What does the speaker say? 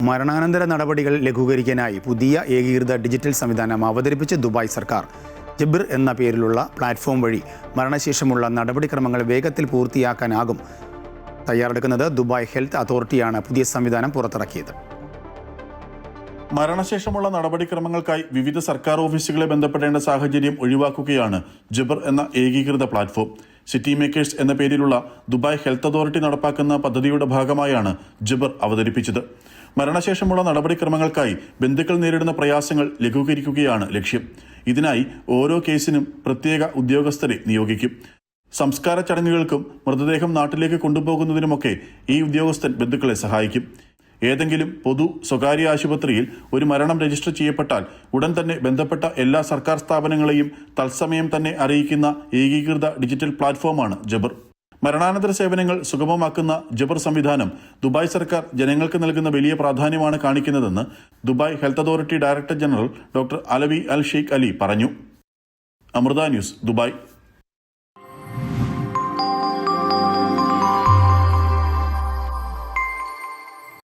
മരണാനന്തര നടപടികൾ ലഘൂകരിക്കാനായി പുതിയ ഏകീകൃത ഡിജിറ്റൽ സംവിധാനം അവതരിപ്പിച്ച് ദുബായ് സർക്കാർ. ജബിർ എന്ന പേരിലുള്ള പ്ലാറ്റ്ഫോം വഴി മരണശേഷമുള്ള നടപടിക്രമങ്ങൾ വേഗത്തിൽ പൂർത്തിയാക്കാനാകും. തയ്യാറെടുക്കുന്നത് ദുബായ് ഹെൽത്ത് അതോറിറ്റിയാണ് പുതിയ സംവിധാനം പുറത്തിറക്കിയത്. മരണശേഷമുള്ള നടപടിക്രമങ്ങൾക്കായി വിവിധ സർക്കാർ ഓഫീസുകളെ ബന്ധപ്പെടേണ്ട സാഹചര്യം ഒഴിവാക്കുകയാണ് ജബിർ എന്ന ഏകീകൃത പ്ലാറ്റ്ഫോം. സിറ്റി മേക്കേഴ്സ് എന്ന പേരിലുള്ള ദുബായ് ഹെൽത്ത് അതോറിറ്റി നടപ്പാക്കുന്ന പദ്ധതിയുടെ ഭാഗമായാണ് ജബിർ അവതരിപ്പിച്ചത്. മരണശേഷമുള്ള നടപടിക്രമങ്ങൾക്കായി ബന്ധുക്കൾ നേരിടുന്ന പ്രയാസങ്ങൾ ലഘൂകരിക്കുകയാണ് ലക്ഷ്യം. ഇതിനായി ഓരോ കേസിനും പ്രത്യേക ഉദ്യോഗസ്ഥരെ നിയോഗിക്കും. സംസ്കാര ചടങ്ങുകൾക്കും മൃതദേഹം നാട്ടിലേക്ക് കൊണ്ടുപോകുന്നതിനുമൊക്കെ ഈ ഉദ്യോഗസ്ഥൻ ബന്ധുക്കളെ സഹായിക്കും. ഏതെങ്കിലും പൊതു സ്വകാര്യ ആശുപത്രിയിൽ ഒരു മരണം രജിസ്റ്റർ ചെയ്യപ്പെട്ടാൽ ഉടൻ തന്നെ ബന്ധപ്പെട്ട എല്ലാ സർക്കാർ സ്ഥാപനങ്ങളെയും തത്സമയം തന്നെ അറിയിക്കുന്ന ഏകീകൃത ഡിജിറ്റൽ പ്ലാറ്റ്ഫോമാണ് ജബിർ. മരണാനന്തര സേവനങ്ങൾ സുഗമമാക്കുന്ന ജബിർ സംവിധാനം ദുബായ് സർക്കാർ ജനങ്ങൾക്ക് നൽകുന്ന വലിയ പ്രാധാന്യമാണ് കാണിക്കുന്നതെന്ന് Dubai Health Authority director general doctor Alawi Al Sheikh Ali പറഞ്ഞു. Amrita News, Dubai.